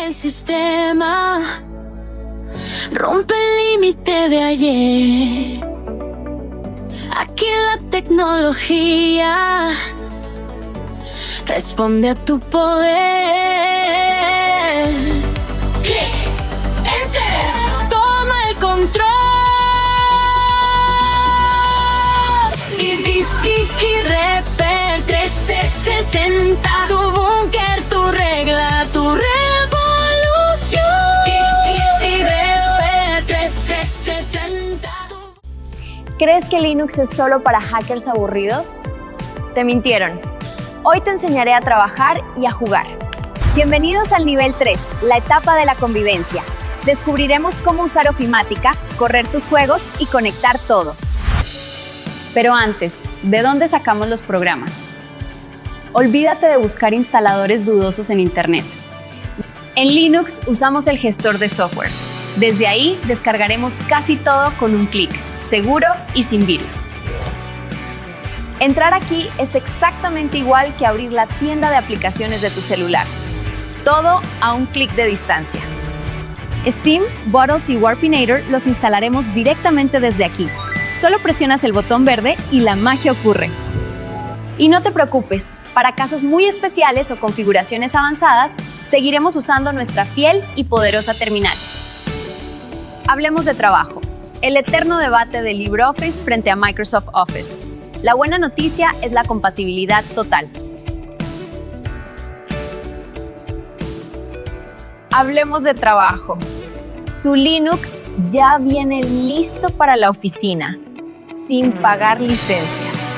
el sistema, rompe el límite de ayer. Aquí la tecnología responde a tu poder. Clic, enter, toma el control. Y Reaper 360, tu búnker, tu regla, tu revolución. Y Reaper 360. ¿Crees que Linux es solo para hackers aburridos? Te mintieron. Hoy te enseñaré a trabajar y a jugar. Bienvenidos al nivel 3, la etapa de la convivencia. Descubriremos cómo usar ofimática, correr tus juegos y conectar todo. Pero antes, ¿de dónde sacamos los programas? Olvídate de buscar instaladores dudosos en Internet. En Linux usamos el gestor de software. Desde ahí descargaremos casi todo con un clic, seguro y sin virus. Entrar aquí es exactamente igual que abrir la tienda de aplicaciones de tu celular. Todo a un clic de distancia. Steam, Bottles y Warpinator los instalaremos directamente desde aquí. Solo presionas el botón verde y la magia ocurre. Y no te preocupes, para casos muy especiales o configuraciones avanzadas, seguiremos usando nuestra fiel y poderosa terminal. Hablemos de trabajo, el eterno debate de LibreOffice frente a Microsoft Office. La buena noticia es la compatibilidad total. Hablemos de trabajo. Tu Linux ya viene listo para la oficina, sin pagar licencias.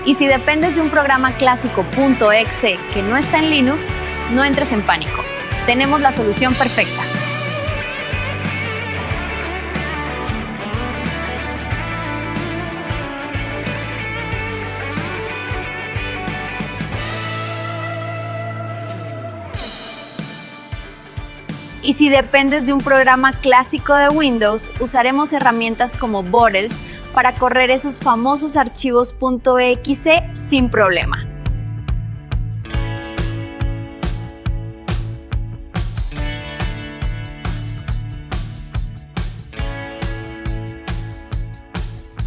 Y si dependes de un programa clásico .exe que no está en Linux, no entres en pánico. Tenemos la solución perfecta. Y si dependes de un programa clásico de Windows, usaremos herramientas como Bottles para correr esos famosos archivos .exe sin problema.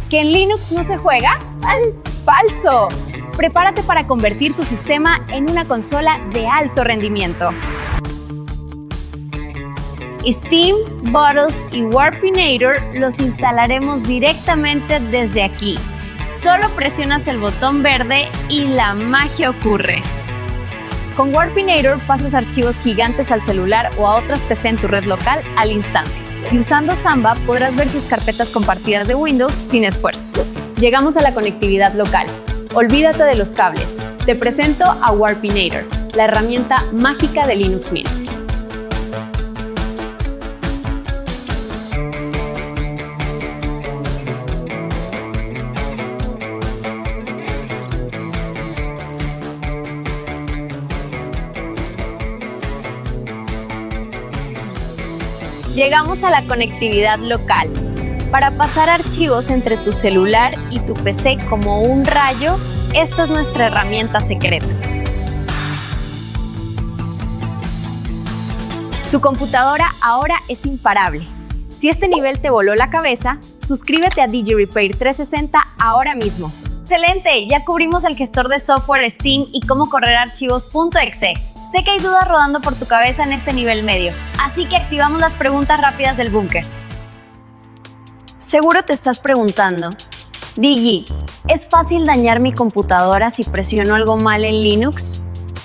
¿Que en Linux no se juega? ¡Falso! Prepárate para convertir tu sistema en una consola de alto rendimiento. Steam, Bottles y Warpinator los instalaremos directamente desde aquí. Solo presionas el botón verde y la magia ocurre. Con Warpinator pasas archivos gigantes al celular o a otras PC en tu red local al instante. Y usando Samba podrás ver tus carpetas compartidas de Windows sin esfuerzo. Llegamos a la conectividad local. Olvídate de los cables. Te presento a Warpinator, la herramienta mágica de Linux Mint. Llegamos a la conectividad local. Para pasar archivos entre tu celular y tu PC como un rayo, esta es nuestra herramienta secreta. Tu computadora ahora es imparable. Si este nivel te voló la cabeza, suscríbete a DigiRepair 360 ahora mismo. ¡Excelente! Ya cubrimos el gestor de software Steam y cómo correr archivos .exe. Sé que hay dudas rodando por tu cabeza en este nivel medio, así que activamos las preguntas rápidas del búnker. Seguro te estás preguntando, Digi, ¿es fácil dañar mi computadora si presiono algo mal en Linux?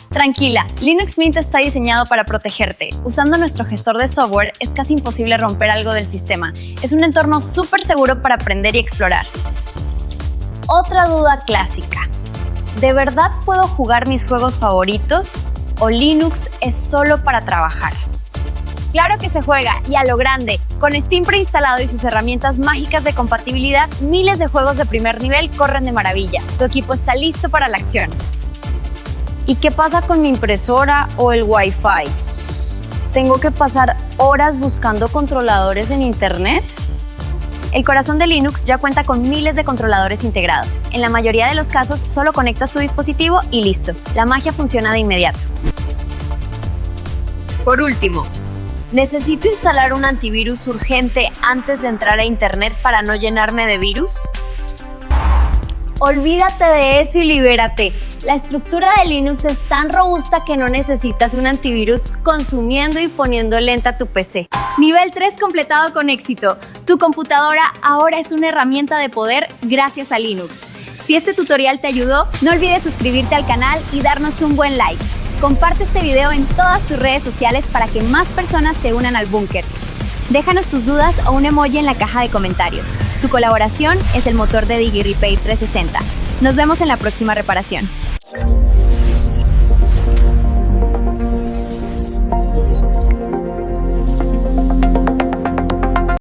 Tranquila, Linux Mint está diseñado para protegerte. Usando nuestro gestor de software es casi imposible romper algo del sistema. Es un entorno súper seguro para aprender y explorar. Otra duda clásica. ¿De verdad puedo jugar mis juegos favoritos? ¿O Linux es solo para trabajar? ¡Claro que se juega! Y a lo grande. Con Steam preinstalado y sus herramientas mágicas de compatibilidad, miles de juegos de primer nivel corren de maravilla. Tu equipo está listo para la acción. ¿Y qué pasa con mi impresora o el Wi-Fi? ¿Tengo que pasar horas buscando controladores en Internet? El corazón de Linux ya cuenta con miles de controladores integrados. En la mayoría de los casos, solo conectas tu dispositivo y listo. La magia funciona de inmediato. Por último, ¿necesito instalar un antivirus urgente antes de entrar a Internet para no llenarme de virus? Olvídate de eso y libérate. La estructura de Linux es tan robusta que no necesitas un antivirus consumiendo y poniendo lenta tu PC. Nivel 3 completado con éxito. Tu computadora ahora es una herramienta de poder gracias a Linux. Si este tutorial te ayudó, no olvides suscribirte al canal y darnos un buen like. Comparte este video en todas tus redes sociales para que más personas se unan al búnker. Déjanos tus dudas o un emoji en la caja de comentarios. Tu colaboración es el motor de DigiRepair 360. Nos vemos en la próxima reparación.